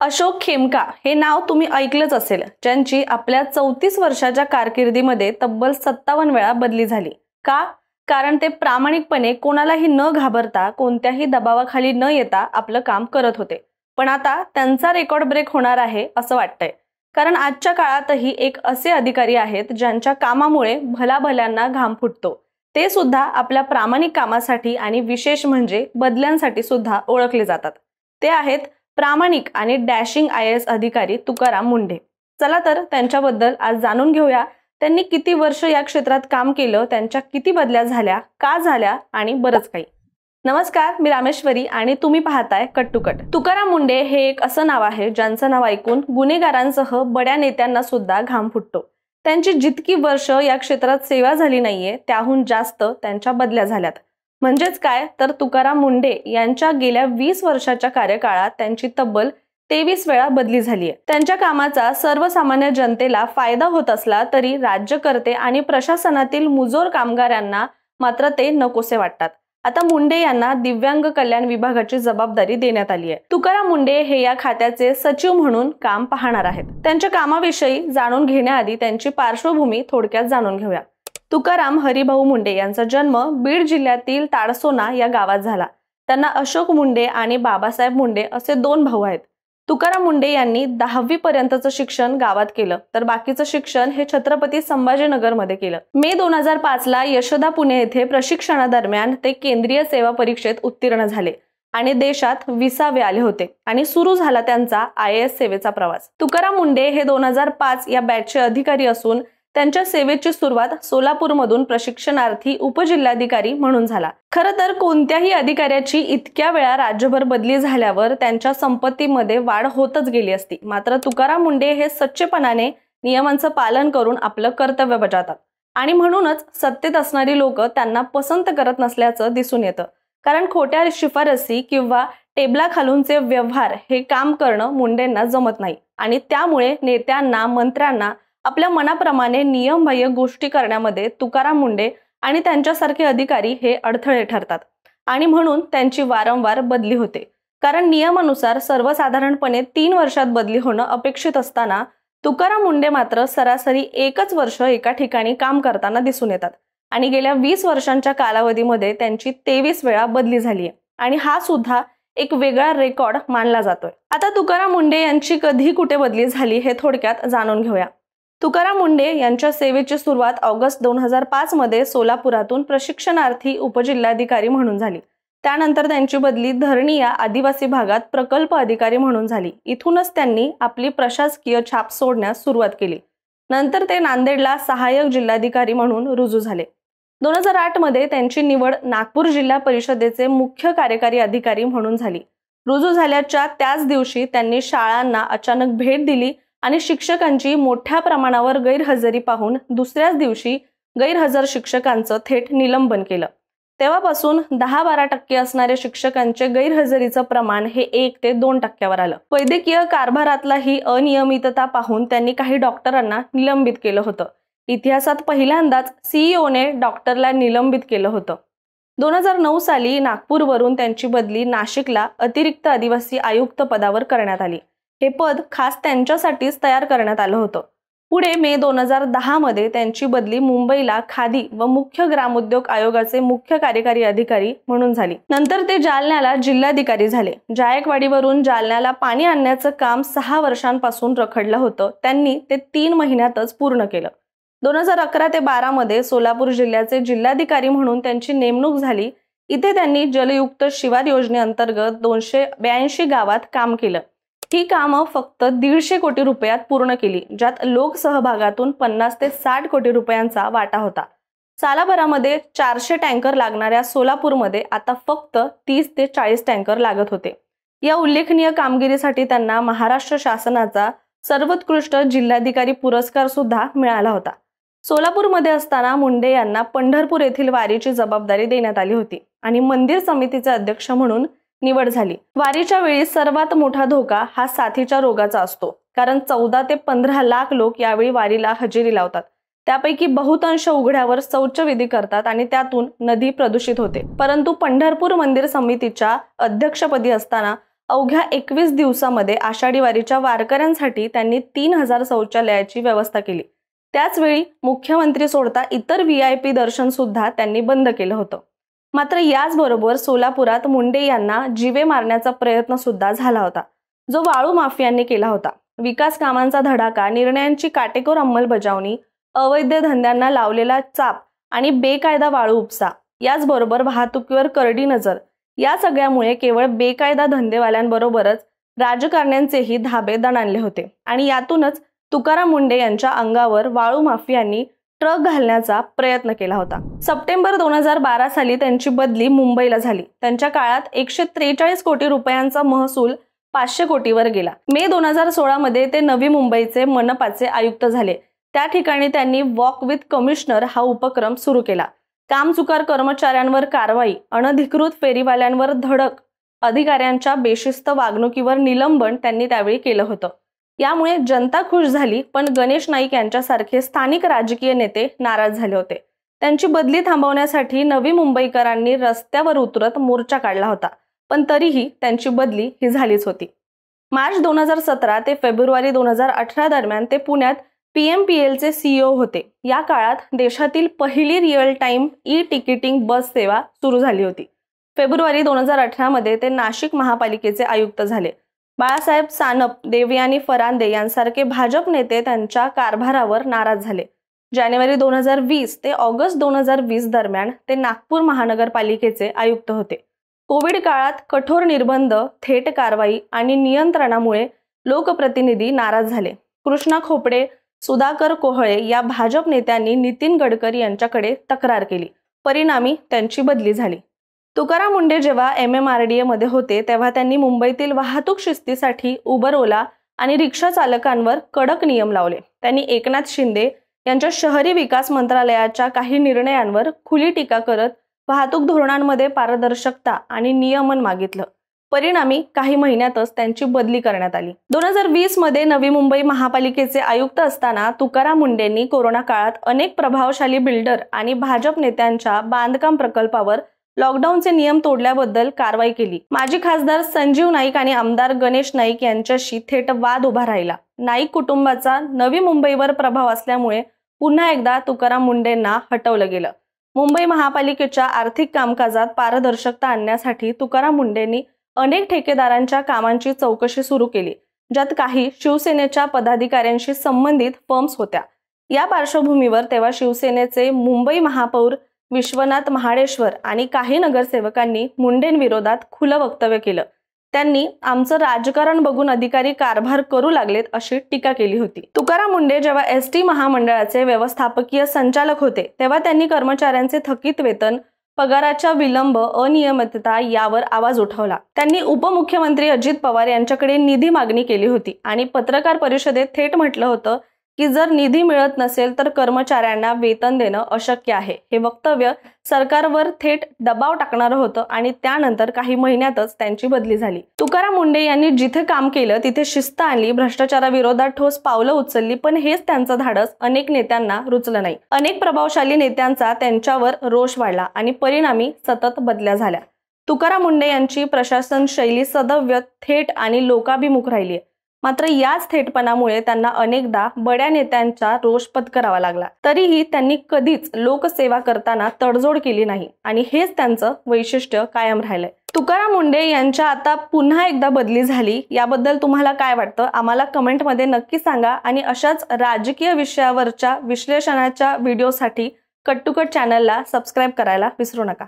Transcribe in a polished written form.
अशोक खेमका हे नाव तुम्ही ऐकलंच असेल, ज्यांची आपल्या 34 वर्षाच्या कारकिर्दीमध्ये तब्बल 57 वेळा बदली झाली। का? कारण ते प्रामाणिकपणे कोणालाही न घाबरता कोणत्याही दबावाखाली न येता आपलं काम करत होते। पण आता त्यांचा रेकॉर्ड ब्रेक होणार आहे असं वाटतंय, कारण आजच्या काळातही एक असे अधिकारी आहेत ज्यांच्या कामामुळे भलाभल्यांना घाम फुटतो, ते सुद्धा आपल्या प्रामाणिक कामासाठी आणि विशेष म्हणजे बदल्यांसाठी सुद्धा ओळखले जातात। ते आहेत प्रामाणिक आणि डॅशिंग IAS अधिकारी तुकाराम मुंढे। चला तर त्यांच्याबद्दल आज जाणून घेऊया। त्यांनी किती वर्ष या क्षेत्रात काम केलं, त्यांच्या किती बदल्या झाल्या, का झाल्या आणि बरंच काही। नमस्कार, मी रामेश्वरी आणि तुम्ही पाहताय cut to cut. Tukaram Mundhe हे एक असं नाव आहे ज्यांचं नाव ऐकून गुन्हेगारांसह बड्या नेत्यांना सुद्धा घाम फुटतो। त्यांची जितकी वर्ष या क्षेत्रात सेवा झाली नाहीये त्याहून जास्त त्यांच्या बदल्या झाल्यात। म्हणजेच काय तर तुकाराम मुंढे यांच्या गेल्या 20 वर्षाच्या कार्यकाळात त्यांची तब्बल 23 वेळा बदली झाली आहे। त्यांच्या कामाचा सर्वसामान्य जनतेला फायदा होत असला तरी राज्यकर्ते आणि प्रशासनातील मुजोर कामगारांना मात्र ते नकोसे वाटतात। आता मुंढे यांना दिव्यांग कल्याण विभागाची जबाबदारी देण्यात आली आहे। तुकाराम मुंढे हे या खात्याचे सचिव म्हणून काम पाहणार आहेत। त्यांच्या कामाविषयी जाणून घेण्याआधी त्यांची पार्श्वभूमी थोडक्यात जाणून घेऊया। तुकाराम हरिभाऊ मुंढे यांचा जन्म बीड जिल्ह्यातील ताडसोना या गावात झाला। त्यांना अशोक मुंढे आणि बाबासाहेब मुंढे असे 2 भाऊ आहेत। तुकाराम मुंढे यांनी 10वी पर्यंतचं शिक्षण गावात केलं, तर बाकीचं शिक्षण हे छत्रपती संभाजीनगर मध्ये केलं। मे 2005 ला यशोदा पुणे येथे प्रशिक्षणादरम्यान ते केंद्रीय सेवा परीक्षेत उत्तीर्ण झाले आणि देशात 20वे आले होते आणि सुरू झाला त्यांचा IAS सेवेचा प्रवास। तुकाराम मुंढे हे 2005 या बॅचचे अधिकारी असून त्यांच्या सेवेची सुरुवात सोलापूरमधून प्रशिक्षणार्थी उपजिल्हाधिकारी म्हणून झाला। खरं तर कोणत्याही अधिकाऱ्याची इतक्या वेळा राज्यभर बदली झाल्यावर त्यांच्या संपत्तीमध्ये वाढ होतच गेली असती, मात्र तुकाराम मुंढे हे सच्चेपणाने नियमांचं पालन करून आपलं कर्तव्य बजावतात आणि म्हणूनच सत्तेत असणारी लोक त्यांना पसंत करत नसल्याचं दिसून येतं। कारण खोट्या शिफारसी किंवा टेबलाखालूनचे व्यवहार हे काम करणं मुंढेंना जमत नाही आणि त्यामुळे नेत्यांना, मंत्र्यांना आपल्या मनाप्रमाणे नियमबाह्य गोष्टी करण्यामध्ये तुकाराम मुंढे आणि त्यांच्यासारखे अधिकारी हे अडथळे ठरतात आणि म्हणून त्यांची वारंवार बदली होते। कारण नियमानुसार सर्वसाधारणपणे 3 वर्षात बदली होणं अपेक्षित असताना तुकाराम मुंढे मात्र सरासरी 1च वर्ष एका ठिकाणी काम करताना दिसून येतात आणि गेल्या 20 वर्षांच्या कालावधीमध्ये त्यांची 23 वेळा बदली झाली आहे आणि हा सुद्धा एक वेगळा रेकॉर्ड मानला जातोय। आता तुकाराम मुंढे यांची कधी कुठे बदली झाली हे थोडक्यात जाणून घेऊया। तुकाराम मुंढे यांच्या सेवेची सुरुवात ऑगस्ट 2005 मध्ये सोलापुरातून प्रशिक्षणार्थी उपजिल्हाधिकारी म्हणून झाली। त्यानंतर त्यांची बदली धरणी या आदिवासी भागात प्रकल्प अधिकारी म्हणून झाली। इथूनच त्यांनी आपली प्रशासकीय छाप सोडण्यास सुरुवात केली। नंतर ते नांदेडला सहाय्यक जिल्हाधिकारी म्हणून रुजू झाले। 2008 मध्ये त्यांची निवड नागपूर जिल्हा परिषदेचे मुख्य कार्यकारी अधिकारी म्हणून झाली। रुजू झाल्याच्या त्याच दिवशी त्यांनी शाळांना अचानक भेट दिली आणि शिक्षकांची मोठ्या प्रमाणावर गैरहजेरी पाहून दुसऱ्याच दिवशी गैरहजर शिक्षकांचं थेट निलंबन केलं। तेव्हापासून 10-12% असणाऱ्या शिक्षकांचे गैरहजेरीचं प्रमाण हे 1 ते 2% आलं। वैद्यकीय कारभारातला ही अनियमितता पाहून त्यांनी काही डॉक्टरांना निलंबित केलं होतं। इतिहासात पहिल्यांदाच CEOने डॉक्टरला निलंबित केलं होतं। 2009 साली नागपूरवरून त्यांची बदली नाशिकला अतिरिक्त आदिवासी आयुक्त पदावर करण्यात आली। हे पद खास त्यांच्यासाठीच तयार करण्यात आलं होतं। पुढे मे 2010 मध्ये त्यांची बदली मुंबईला खादी व मुख्य ग्रामोद्योग आयोगाचे मुख्य कार्यकारी अधिकारी म्हणून झाली। नंतर ते जालन्याला जिल्हाधिकारी झाले। जायकवाडीवरून जालन्याला पाणी आणण्याचं काम 6 वर्षांपासून रखडलं होतं, त्यांनी ते 3 महिन्यातच पूर्ण केलं। 2011 ते 12 मध्ये सोलापूर जिल्ह्याचे जिल्हाधिकारी म्हणून त्यांची नेमणूक झाली। इथे त्यांनी जलयुक्त शिवार योजनेअंतर्गत 282 गावात काम केलं। ही कामं फक्त 150 कोटी रुपयात पूर्ण केली, ज्यात लोकसहभागातून 50 ते 60 कोटी रुपयांचा वाटा होता। सालाभरामध्ये 400 टँकर लागणाऱ्या सोलापूरमध्ये आता फक्त 30 ते 40 टँकर लागत होते। या उल्लेखनीय कामगिरीसाठी त्यांना महाराष्ट्र शासनाचा सर्वोत्कृष्ट जिल्हाधिकारी पुरस्कार सुद्धा मिळाला होता। सोलापूरमध्ये असताना मुंढे यांना पंढरपूर येथील वारीची जबाबदारी देण्यात आली होती आणि मंदिर समितीचे अध्यक्ष म्हणून निवड झाली। वारीच्या वेळी सर्वात मोठा धोका हा साथीच्या रोगाचा असतो, कारण 14 ते 15 लाख लोक यावेळी वारीला हजेरी लावतात। त्यापैकी बहुतांश उघड्यावर शौचविधी करतात आणि त्यातून नदी प्रदूषित होते। परंतु पंढरपूर मंदिर समितीच्या अध्यक्षपदी असताना अवघ्या 21 दिवसामध्ये आषाढी वारीच्या वारकऱ्यांसाठी त्यांनी 3000 शौचालयाची व्यवस्था केली। त्याचवेळी मुख्यमंत्री सोडता इतर VIP दर्शन सुद्धा त्यांनी बंद केलं होतं। मात्र याचबरोबर सोलापुरात मुंडे यांना जीवे मारण्याचा प्रयत्न सुद्धा झाला होता, जो वाळू माफियांनी केला होता। विकास कामांचा धडाका, निर्णयांची काटेकोर अंमलबजावणी, अवैध धंद्यांना लावलेला चाप आणि बेकायदा वाळू उपसा, याचबरोबर वाहतुकीवर करडी नजर, या सगळ्यामुळे केवळ बेकायदा धंदेवाल्यांबरोबरच राजकारण्यांचेही धाबे दणाणले होते आणि यातूनच तुकाराम मुंडे यांच्या अंगावर वाळू माफियांनी ट्रक घालण्याचा प्रयत्न केला होता। सप्टेंबर 2012 साली त्यांची बदली मुंबईला झाली। त्यांच्या काळात 143 कोटी रुपयांचा महसूल 500 कोटीवर गेला। मे 2016 मध्ये ते नवी मुंबईचे मनपाचे आयुक्त झाले। त्या ठिकाणी त्यांनी वॉक विथ कमिशनर हा उपक्रम सुरू केला। कामचुकार कर्मचाऱ्यांवर कारवाई, अनधिकृत फेरीवाल्यांवर धडक, अधिकाऱ्यांच्या बेशिस्त वागणुकीवर निलंबन त्यांनी त्यावेळी केलं होतं। यामुळे जनता खुश झाली, पण गणेश नाईक यांच्यासारखे स्थानिक राजकीय नेते नाराज झाले होते। त्यांची बदली थांबवण्यासाठी नवी मुंबईकरांनी रस्त्यावर उतरत मोर्चा काढला होता, पण तरीही त्यांची बदली ही झालीच होती। मार्च 2017 ते फेब्रुवारी 2018 दरम्यान ते पुण्यात PMPLचे CEO होते। या काळात देशातील पहिली रिअल टाइम ई-तिकीटिंग बस सेवा सुरू झाली होती। फेब्रुवारी 2018 मध्ये ते नाशिक महापालिकेचे आयुक्त झाले। बाळासाहेब सानप, देवयानी फरांदे यांसारखे भाजप नेते त्यांच्या कारभारावर नाराज झाले। जानेवारी 2020 ते ऑगस्ट 2020 दरम्यान ते नागपूर महानगरपालिकेचे आयुक्त होते। कोविड काळात कठोर निर्बंध, थेट कारवाई आणि नियंत्रणामुळे लोकप्रतिनिधी नाराज झाले। कृष्णा खोपडे, सुधाकर कोहळे या भाजप नेत्यांनी नितीन गडकरी यांच्याकडे तक्रार केली। परिणामी त्यांची बदली झाली। तुकाराम मुंडे जेव्हा MMRDA मध्ये होते तेव्हा त्यांनी मुंबईतील वाहतूक शिस्तीसाठी उबर, ओला आणि रिक्षा चालकांवर कडक नियम लावले। त्यांनी एकनाथ शिंदे यांच्या शहरी विकास मंत्रालयाच्या काही निर्णयांवर खुली टीका करत वाहतूक धोरणांमध्ये पारदर्शकता आणि नियमन मागितलं। परिणामी काही महिन्यातच त्यांची बदली करण्यात आली। 2020 मध्ये नवी मुंबई महापालिकेचे आयुक्त असताना तुकाराम मुंडेंनी कोरोना काळात अनेक प्रभावशाली बिल्डर आणि भाजप नेत्यांच्या बांधकाम प्रकल्पावर लॉकडाऊनचे नियम तोडल्याबद्दल कारवाई केली। माजी खासदार संजीव नाईक आणि आमदार गणेश नाईक यांच्याशी थेट वाद उभा राहिला। नाईक कुटुंबाचा नवी मुंबईवर प्रभाव असल्यामुळे पुन्हा एकदा तुकाराम मुंडेंना हटवलं गेलं। मुंबई महापालिकेच्या आर्थिक कामकाजात पारदर्शकता आणण्यासाठी तुकाराम मुंडेंनी अनेक ठेकेदारांच्या कामांची चौकशी सुरू केली, ज्यात काही शिवसेनेच्या पदाधिकाऱ्यांशी संबंधित फर्म्स होत्या। या पार्श्वभूमीवर तेव्हा शिवसेनेचे मुंबई महापौर विश्वनाथ महाडेश्वर आणि काही नगरसेवकांनी मुंडेंविरोधात खुलं वक्तव्य केलं। त्यांनी आमचं राजकारण बघून अधिकारी कारभार करू लागलेत अशी टीका केली होती। तुकाराम मुंडे जेव्हा ST महामंडळाचे व्यवस्थापकीय संचालक होते तेव्हा त्यांनी कर्मचाऱ्यांचे थकीत वेतन, पगाराच्या विलंब, अनियमितता यावर आवाज उठवला। त्यांनी उपमुख्यमंत्री अजित पवार यांच्याकडे निधी मागणी केली होती आणि पत्रकार परिषदेत थेट म्हटलं होतं की जर निधी मिळत नसेल तर कर्मचाऱ्यांना वेतन देणं अशक्य आहे। हे वक्तव्य सरकारवर थेट दबाव टाकणारं होतं आणि त्यानंतर काही महिन्यातच त्यांची बदली झाली। तुकाराम मुंडे यांनी जिथे काम केलं तिथे शिस्त आणली, भ्रष्टाचाराविरोधात ठोस पावलं उचलली, पण हेच त्यांचं धाडस अनेक नेत्यांना रुचलं नाही। अनेक प्रभावशाली नेत्यांचा त्यांच्यावर रोष वाढला आणि परिणामी सतत बदल्या झाल्या। तुकाराम मुंडे यांची प्रशासन शैली सदैव थेट आणि लोकाभिमुख राहिली। मात्र याच थेटपणामुळे त्यांना अनेकदा बड्या नेत्यांचा रोष पत्करावा लागला। तरीही त्यांनी कधीच लोकसेवा करताना तडजोड केली नाही आणि हेच त्यांचं वैशिष्ट्य कायम राहिलंय। तुकाराम मुंडे यांच्या आता पुन्हा एकदा बदली झाली, याबद्दल तुम्हाला काय वाटतं आम्हाला कमेंटमध्ये नक्की सांगा आणि अशाच राजकीय विषयावरच्या विश्लेषणाच्या व्हिडिओसाठी कट टू कट चॅनलला सबस्क्राईब करायला विसरू नका।